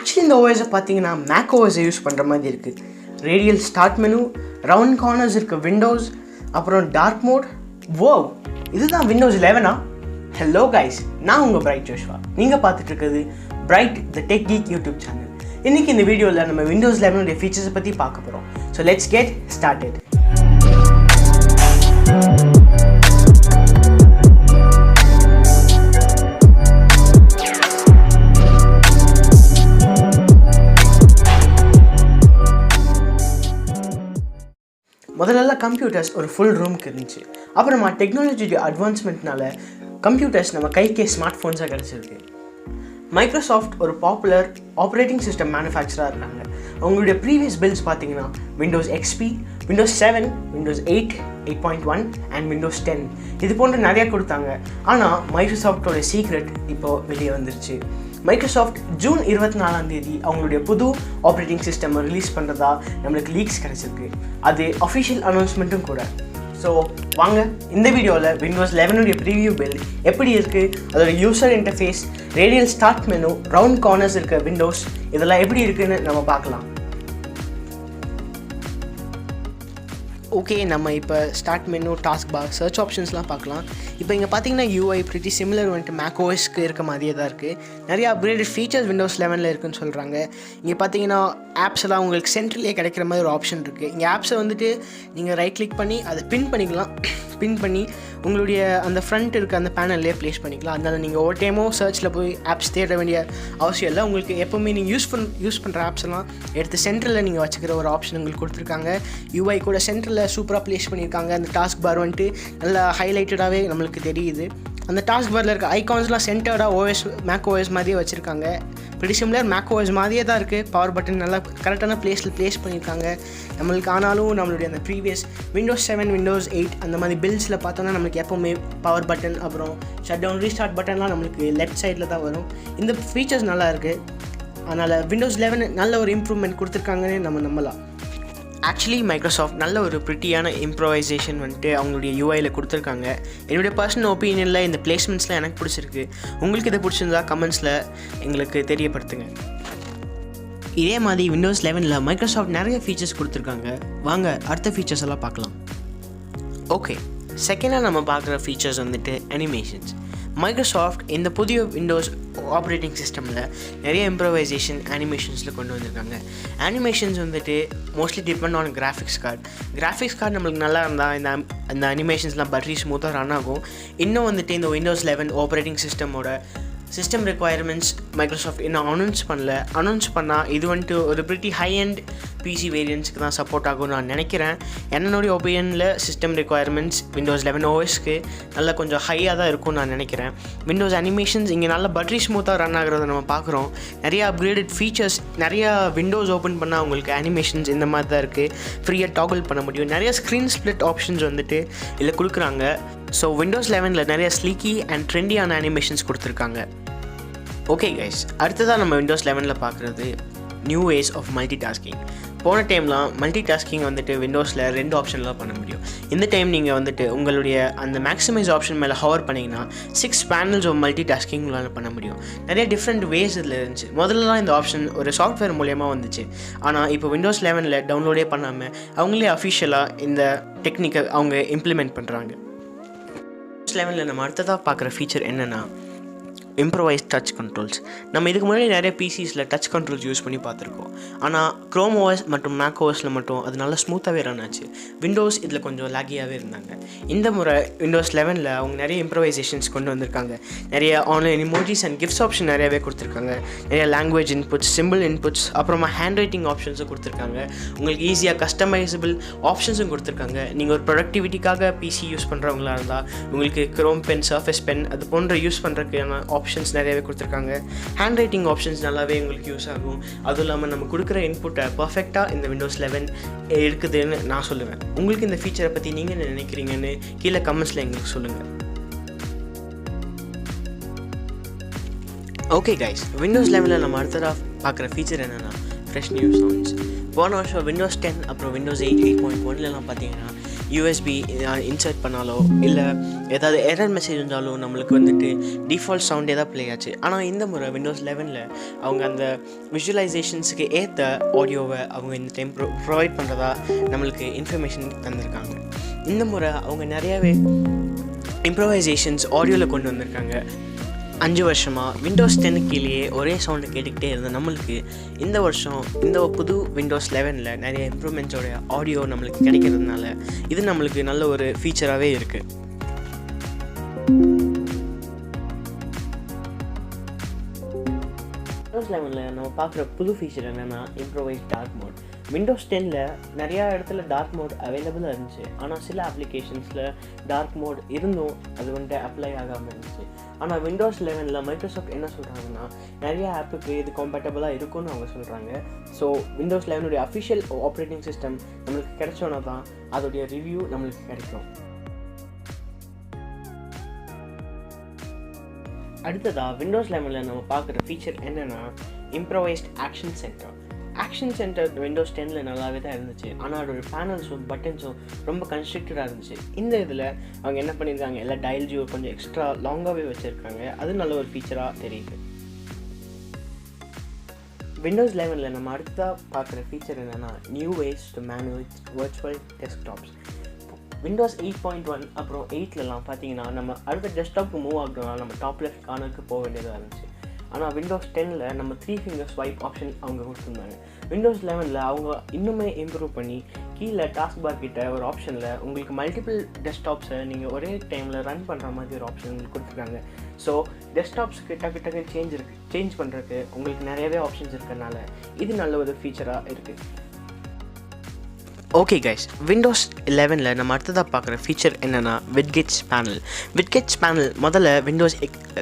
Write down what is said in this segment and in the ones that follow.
Actually இந்த ஓஎஸை பார்த்தீங்கன்னா make ஓஎஸை use பண்ணுற மாதிரி இருக்குது. Radial start menu, round corners இருக்க விண்டோஸ், அப்புறம் டார்க் மோட். இதுதான் விண்டோஸ் 11. ஹலோ கைஸ், நான் உங்கள் பிரைட் ஜோஷ்வா. நீங்கள் பார்த்துட்டு இருக்கிறது பிரைட் த டெக் கீக் யூடியூப் சேனல். இன்றைக்கி இந்த வீடியோவில் நம்ம விண்டோஸ் 11 ஃபீச்சர்ஸை பற்றி பார்க்க போகிறோம். So let's get started. முதல்ல கம்ப்யூட்டர்ஸ் ஒரு ஃபுல் ரூமுக்கு இருந்துச்சு. அப்புறமா டெக்னாலஜி அட்வான்ஸ்மெண்ட்னால கம்ப்யூட்டர்ஸ் நம்ம கைக்கே ஸ்மார்ட் ஃபோன்ஸாக கிடச்சிருக்கு. மைக்ரோசாஃப்ட் ஒரு பாப்புலர் ஆப்ரேட்டிங் சிஸ்டம் மேனுஃபேக்சராக இருக்காங்க. அவங்களுடைய ப்ரீவியஸ் பில்ஸ் பார்த்தீங்கன்னா Windows XP, Windows 7, Windows 8, 8.1 and Windows 10 இது போன்ற நிறையா கொடுத்தாங்க. ஆனால் மைக்ரோசாஃப்டோட சீக்ரெட் இப்போது வெளியே வந்துருச்சு. மைக்ரோசாஃப்ட் ஜூன் 24 அவங்களுடைய புது ஆப்ரேட்டிங் சிஸ்டம் ரிலீஸ் பண்ணுறதா நம்மளுக்கு லீக்ஸ் கிடச்சிருக்கு. அது அஃபிஷியல் அனௌன்ஸ்மெண்ட்டும் கூட. ஸோ வாங்க இந்த வீடியோவில் விண்டோஸ் 11 ப்ரீவியூ பில் எப்படி இருக்குது, அதோட user interface, radial start menu, round corners இருக்க விண்டோஸ் இதெல்லாம் எப்படி இருக்குதுன்னு நம்ம பார்க்கலாம். ஓகே, நம்ம இப்போ start menu, taskbar, search ஆப்ஷன்ஸ்லாம் பார்க்கலாம். இப்போ இங்கே பார்த்தீங்கன்னா யூஐ ப்ரிட்டி சிமிலர் வந்துட்டு மேக் ஓஎஸ்க்கு இருக்க மாதிரியே தான் இருக்குது. நிறைய அப்கிரேடட் ஃபீச்சர்ஸ் விண்டோஸ் 11 இருக்குதுன்னு சொல்கிறாங்க. இங்கே பார்த்தீங்கன்னா ஆப்ஸ் எல்லாம் உங்களுக்கு சென்ட்ரலே கிடைக்கிற மாதிரி ஒரு ஆப்ஷன் இருக்குது. இங்கே ஆப்ஸை வந்துட்டு நீங்கள் ரைட் கிளிக் பண்ணி அதை பின் பண்ணிக்கலாம். பின் பண்ணி உங்களுடைய அந்த ஃப்ரண்ட் இருக்க அந்த பேனல்லே ப்ளேஸ் பண்ணிக்கலாம். அதனால் நீங்கள் ஒவ்வொரு டைமும் சர்ச்சில் போய் ஆப்ஸ் தேட வேண்டிய அவசியம் இல்லை. உங்களுக்கு எப்போவுமே நீங்கள் யூஸ் பண்ணுற ஆப்ஸ் எல்லாம் எடுத்து சென்ட்ரலில் நீங்கள் வச்சுக்கிற ஒரு ஆப்ஷன் உங்களுக்கு கொடுத்துருக்காங்க. யூஐ கூட சென்ட்ரலில் சூப்பராக ப்ளேஸ் பண்ணியிருக்காங்க. அந்த டாஸ்க் பார் வந்துட்டு நல்லா ஹைலைட்டடாகவே நம்மளுக்கு தெரியுது. அந்த டாஸ்க் பாரில் இருக்க ஐகான்ஸ்லாம் சென்டர்டாக மேக் ஓஎஸ் மாதிரியே வச்சுருக்காங்க. ப்ரிட்டி சிமிலர் மேக் ஓஎஸ் மாதிரியே தான் இருக்குது. பவர் பட்டன் நல்லா கரெக்டான ப்ளேஸில் ப்ளேஸ் பண்ணியிருக்காங்க நம்மளுக்கு. ஆனாலும் நம்மளுடைய அந்த ப்ரீவியஸ் விண்டோஸ் 7, விண்டோஸ் 8 அந்த மாதிரி பில்ஸில் பார்த்தோன்னா நம்மளுக்கு எப்போவுமே பவர் பட்டன் அப்புறம் ஷட் டவுன் ரீஸ்டார்ட் பட்டன்லாம் நம்மளுக்கு லெஃப்ட் சைடில் தான் வரும். இந்த ஃபீச்சர்ஸ் நல்லா இருக்குது. அதனால் விண்டோஸ் 11 நல்ல ஒரு இம்ப்ரூவ்மெண்ட் கொடுத்துருக்காங்கன்னு நம்ம நம்பலாம். ஆக்சுவலி மைக்ரோசாஃப்ட் நல்ல ஒரு ப்ரிட்டியான இம்ப்ரோவைசேஷன் வந்துட்டு அவங்களுடைய யூஐயில் கொடுத்துருக்காங்க. என்னுடைய பர்சனல் ஒப்பீனியனில் இந்த பிளேஸ்மெண்ட்ஸ்லாம் எனக்கு பிடிச்சிருக்கு. உங்களுக்கு இதை பிடிச்சிருந்தா கமெண்ட்ஸில் எங்களுக்கு தெரியப்படுத்துங்க. இதே மாதிரி விண்டோஸ் 11 மைக்ரோசாஃப்ட் நிறைய ஃபீச்சர்ஸ் கொடுத்துருக்காங்க. வாங்க அடுத்த ஃபீச்சர்ஸ் எல்லாம் பார்க்கலாம். ஓகே, செகண்டாக நம்ம பார்க்குற ஃபீச்சர்ஸ் வந்துட்டு அனிமேஷன்ஸ். மைக்ரோசாஃப்ட் இந்த புதிய விண்டோஸ் ஆப்ரேட்டிங் சிஸ்டமில் நிறைய இம்ப்ரோவைசேஷன் அனிமேஷன்ஸில் கொண்டு வந்திருக்காங்க. அனிமேஷன்ஸ் வந்துட்டு mostly depend on graphics card நம்மளுக்கு நல்லா இருந்தால் இந்த அனிமேஷன்ஸ்லாம் பட்ரி ஸ்மூத்தாக ரன் ஆகும். இன்னும் வந்துட்டு இந்த Windows 11 operating system requirements Microsoft இன்னும் அனௌன்ஸ் பண்ணால் இது வந்துட்டு ஒரு ப்ரிட்டி ஹை அண்ட் பிசி வேரியன்ட்ஸ்க்கு தான் சப்போர்ட் ஆகும்னு நான் நினைக்கிறேன். என்னுடைய ஒப்பீனியனில் சிஸ்டம் ரெக்குவயர்மெண்ட்ஸ் விண்டோஸ் 11 ஓஎஸ்க்கு நல்லா கொஞ்சம் ஹையாக தான் இருக்கும்னு நான் நினைக்கிறேன். விண்டோஸ் அனிமேஷன்ஸ் இங்கே நல்லா பட்ரி ஸ்மூத்தாக ரன் ஆகிறத நம்ம பார்க்குறோம். நிறைய அப்கிரேடட் ஃபீச்சர்ஸ், நிறையா விண்டோஸ் ஓப்பன் பண்ணால் உங்களுக்கு அனிமேஷன்ஸ் இந்த மாதிரி தான் இருக்குது. ஃப்ரீயாக டாகிள் பண்ண முடியும். நிறைய ஸ்க்ரீன் ஸ்ப்ளிட் ஆப்ஷன்ஸ் வந்துட்டு இதில் கொடுக்குறாங்க. ஸோ விண்டோஸ் 11 நிறைய ஸ்லீக்கி அண்ட் ட்ரெண்டியான அனிமேஷன்ஸ் கொடுத்துருக்காங்க. ஓகே கைஸ், அடுத்ததாக நம்ம விண்டோஸ் 11 பார்க்குறது new ways of multitasking. போன டைம்லாம் மல்டி டாஸ்கிங் வந்துட்டு விண்டோஸில் 2 ஆப்ஷன்லாம் பண்ண முடியும். இந்த டைம் நீங்கள் வந்துட்டு உங்களுடைய அந்த மேக்ஸிமைஸ் ஆப்ஷன் மேலே ஹவர் பண்ணிங்கன்னா 6 பேனல்ஸ் ஆஃப் மல்டி டாஸ்கிங் உங்களால் பண்ண முடியும். நிறைய டிஃப்ரெண்ட் வேஸ் இதில் இருந்துச்சு. முதல்லலாம் இந்த ஆப்ஷன் ஒரு சாஃப்ட்வேர் மூலியமாக வந்துச்சு. ஆனால் இப்போ விண்டோஸ் 11 டவுன்லோடே பண்ணாமல் அவங்களே அஃபிஷியலாக இந்த டெக்னிக்கை அவங்க இம்ப்ளிமெண்ட் பண்ணுறாங்க. விண்டோஸ் 11 நம்ம அடுத்ததாக பார்க்குற ஃபீச்சர் என்னென்னா இம்ப்ரோவைஸ் டச் கண்ட்ரோல்ஸ். நம்ம இதுக்கு முன்னாடி நிறைய பிசிஸில் டச் கண்ட்ரோல்ஸ் யூஸ் பண்ணி பார்த்துருக்கோம். ஆனால் க்ரோம் ஓஎஸ் மற்றும் மேக் ஓஎஸில் மட்டும் அது நல்லா ஸ்மூத்தாகவே ரன் ஆச்சு. விண்டோஸ் இதில் கொஞ்சம் லாகியாகவே இருந்தாங்க. இந்த முறை விண்டோஸ் 11 அவங்க நிறைய இம்ப்ரோவைசேஷன்ஸ் கொண்டு வந்திருக்காங்க. நிறைய online emojis and gifts option நிறையவே கொடுத்துருக்காங்க. நிறைய லாங்குவேஜ் இன்புட்ஸ், சிம்பிள் இன்புட்ஸ், அப்புறமா ஹேண்ட் ரைட்டிங் ஆப்ஷன்ஸும் கொடுத்துருக்காங்க. உங்களுக்கு ஈஸியாக கஸ்டமைசபிள் ஆப்ஷன்ஸும் கொடுத்துருக்காங்க. நீங்கள் ஒரு ப்ரொடக்டிவிட்டிக்காக பிசி யூஸ் பண்ணுறவங்களா இருந்தால் உங்களுக்கு க்ரோம் பென், சர்ஃபேஸ் பென் அது போன்ற யூஸ் பண்ணுறதுக்கான ஆப்ஷன்ஸ் நிறையவே கொடுத்துருக்காங்க. ஹேண்ட் ரைட்டிங் ஆப்ஷன்ஸ் நல்லாவே உங்களுக்கு யூஸ் ஆகும். அதுவும் இல்லாமல் நம்ம கொடுக்குற இன்புட்டை பர்ஃபெக்டாக இந்த விண்டோஸ் 11 இருக்குதுன்னு நான் சொல்லுவேன். உங்களுக்கு இந்த ஃபீச்சரை பற்றி நீங்கள் என்ன நினைக்கிறீங்கன்னு கீழே கமெண்ட்ஸில் எங்களுக்கு சொல்லுங்கள். ஓகே கைஸ், விண்டோஸ் 11 நம்ம அடுத்ததாக பார்க்குற ஃபீச்சர் என்னென்னா ஃப்ரெஷ் நியூ சவுண்ட்ஸ். போன வருஷம் விண்டோஸ் 10 அப்புறம் விண்டோஸ் 8, 8.1 பார்த்தீங்கன்னா யூஎஸ்பி இன்சர்ட் பண்ணாலோ இல்லை ஏதாவது எரர் மெசேஜ் இருந்தாலும் நம்மளுக்கு வந்துட்டு டிஃபால்ட் சவுண்டே தான் ப்ளே ஆச்சு. ஆனால் இந்த முறை விண்டோஸ் 11ல் அவங்க அந்த விஷுவலைசேஷன்ஸுக்கு ஏற்ற ஆடியோவை அவங்க இந்த டைம் ப்ரொவைட் பண்ணுறதா நம்மளுக்கு இன்ஃபர்மேஷன் தந்திருக்காங்க. இந்த முறை அவங்க நிறையாவே இம்ப்ரவைசேஷன்ஸ் ஆடியோவில் கொண்டு வந்திருக்காங்க. 5 வருஷமாக விண்டோஸ் 10 கீழேயே ஒரே சவுண்டு கேட்டுக்கிட்டே இருந்த நம்மளுக்கு இந்த வருஷம் இந்த புது விண்டோஸ் 11ல் நிறைய இம்ப்ரூவ்மெண்ட்ஸோட ஆடியோ நம்மளுக்கு கிடைக்கிறதுனால இது நம்மளுக்கு நல்ல ஒரு ஃபீச்சராகவே இருக்குது. விண்டோஸ் 11ல் நம்ம பார்க்குற புது ஃபீச்சர் என்னென்னா இம்ப்ரூவைஸ் டார்க் மோட். விண்டோஸ் 10ல் நிறையா இடத்துல டார்க் மோட் அவைலபிளாக இருந்துச்சு. ஆனால் சில அப்ளிகேஷன்ஸில் டார்க் மோட் இருந்தும் அது வந்துட்டு அப்ளை ஆகாமல் இருந்துச்சு. ஆனால் விண்டோஸ் 11ல் மைக்ரோசாஃப்ட் என்ன சொல்கிறாங்கன்னா நிறையா ஆப்புக்கு இது கம்பேட்டபிளாக இருக்கும்னு அவங்க சொல்கிறாங்க. ஸோ விண்டோஸ் 11உடைய அஃபிஷியல் ஆப்ரேட்டிங் சிஸ்டம் நம்மளுக்கு கிடைச்சோன்னா தான் அதோடைய ரிவ்யூ நம்மளுக்கு கிடைக்கும். அடுத்ததாக விண்டோஸ் 11ல் நம்ம பார்க்குற ஃபீச்சர் என்னென்னா improvised action center. Action center Windows 10ல் நல்லாவே தான் இருந்துச்சு. ஆனால் அதோட பேனல்ஸும் பட்டன்ஸும் ரொம்ப கன்ஸ்ட்ரக்டடாக இருந்துச்சு. இந்த இதில் அவங்க என்ன பண்ணியிருக்காங்க, எல்லாம் டயல் ஜியோ கொஞ்சம் எக்ஸ்ட்ரா லாங்காகவே வச்சுருக்காங்க. அது நல்ல ஒரு ஃபீச்சராக தெரியுது. விண்டோஸ் 11ல் நம்ம அடுத்ததாக பார்க்குற ஃபீச்சர் என்னென்னா new ways to manage virtual desktops. Windows 8.1 அப்புறம் 8லலாம் பார்த்தீங்கன்னா நம்ம அடுத்த டெஸ்க்டாப்புக்கு மூவ் ஆகணும்னா நம்ம டாப் லெஃப்ட் கார்னருக்கு போக வேண்டியதாக இருந்துச்சு. ஆனால் விண்டோஸ் 10ல் நம்ம 3 ஃபிங்கர் ஸ்வைப் ஆப்ஷன் அவங்க கொடுத்துருந்தாங்க. விண்டோஸ் 11ல் அவங்க இன்னுமே இம்ப்ரூவ் பண்ணி கீழே டாஸ்க் பார் கிட்ட ஒரு ஆப்ஷனில் உங்களுக்கு மல்டிபிள் டெஸ்க்டாப்ஸை நீங்கள் ஒரே டைமில் ரன் பண்ணுற மாதிரி ஒரு ஆப்ஷன் உங்களுக்கு கொடுத்துருக்காங்க. ஸோ டெஸ்க்டாப்ஸுக்கு டக்கு சேஞ்ச் பண்ணுறதுக்கு உங்களுக்கு நிறையவே ஆப்ஷன்ஸ் இருக்கிறதுனால இது நல்ல ஒரு ஃபீச்சராக இருக்குது. ஓகே கைஸ், விண்டோஸ் 11ல் நம்ம அடுத்ததாக பார்க்குற ஃபீச்சர் என்னென்னா விட்கெட்ஸ் பேனல். விட்கெட்ஸ் பேனல் முதல்ல விண்டோஸ்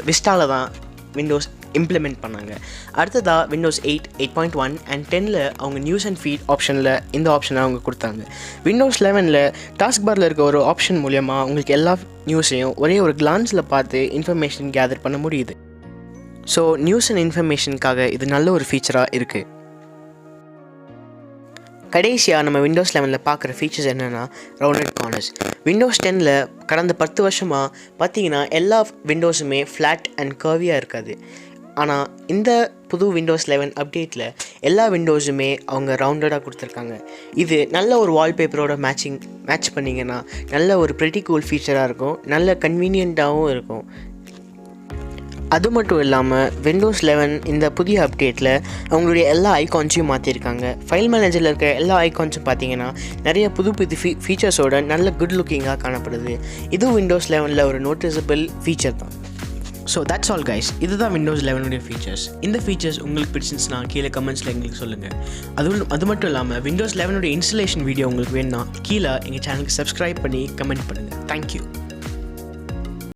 விஸ்டாவில் தான் விண்டோஸ் இம்ப்ளிமெண்ட் பண்ணாங்க. அடுத்ததாக விண்டோஸ் 8, 8.1 அண்ட் 10ல் அவங்க நியூஸ் அண்ட் ஃபீட் ஆப்ஷனில் இந்த ஆப்ஷனை அவங்க கொடுத்தாங்க. விண்டோஸ் 11ல் டாஸ்க் பாரில் இருக்க ஒரு ஆப்ஷன் மூலயமா உங்களுக்கு எல்லா நியூஸையும் ஒரே ஒரு கிளான்ஸில் பார்த்து இன்ஃபர்மேஷன் கேதர் பண்ண முடியுது. ஸோ நியூஸ் அண்ட் இன்ஃபர்மேஷனுக்காக இது நல்ல ஒரு ஃபீச்சராக இருக்குது. கடைசியாக நம்ம விண்டோஸ் 11ல் பார்க்குற ஃபீச்சர்ஸ் என்னென்னா ரவுண்டட் கார்னர்ஸ். விண்டோஸ் 10ல் கடந்த 10 வருஷமாக பார்த்தீங்கன்னா எல்லா விண்டோஸுமே ஃப்ளாட் அண்ட் கர்வியாக இருக்காது. ஆனால் இந்த புது விண்டோஸ் 11 அப்டேட்டில் எல்லா விண்டோஸுமே அவங்க ரவுண்டடாக கொடுத்துருக்காங்க. இது நல்ல ஒரு வால்பேப்பரோட மேட்ச் பண்ணிங்கன்னா நல்ல ஒரு ப்ரெட்டி கூல் ஃபீச்சராக இருக்கும், நல்ல கன்வீனியண்ட்டாகவும் இருக்கும். அது மட்டும் இல்லாமல் விண்டோஸ் 11 இந்த புதிய அப்டேட்டில் அவங்களுடைய எல்லா ஐகான்ஸையும் மாற்றிருக்காங்க. ஃபைல் மேனேஜரில் இருக்க எல்லா ஐகான்ஸும் பார்த்தீங்கன்னா நிறைய புது ஃபீச்சர்ஸோட நல்ல குட் லுக்கிங்காக காணப்படுது. இதுவும் விண்டோஸ் 11ல் ஒரு நோட்டிசபிள் ஃபீச்சர் தான். ஸோ தட்ஸ் ஆல் கைஸ், இதுதான் விண்டோஸ் 11உடைய ஃபீச்சர்ஸ். இந்த ஃபீச்சர்ஸ் உங்களுக்கு பிடிச்சிருந்துச்சுன்னா கீழே கமெண்ட்ஸில் எங்களுக்கு சொல்லுங்கள். அது மட்டும் இல்லாமல் விண்டோஸ் 11உடைய இன்ஸ்டலேஷன் வீடியோ உங்களுக்கு வேணும்னா கீழே எங்கள் சேனலுக்கு சப்ஸ்கிரைப் பண்ணி கமெண்ட் பண்ணுங்கள். தேங்க்யூ.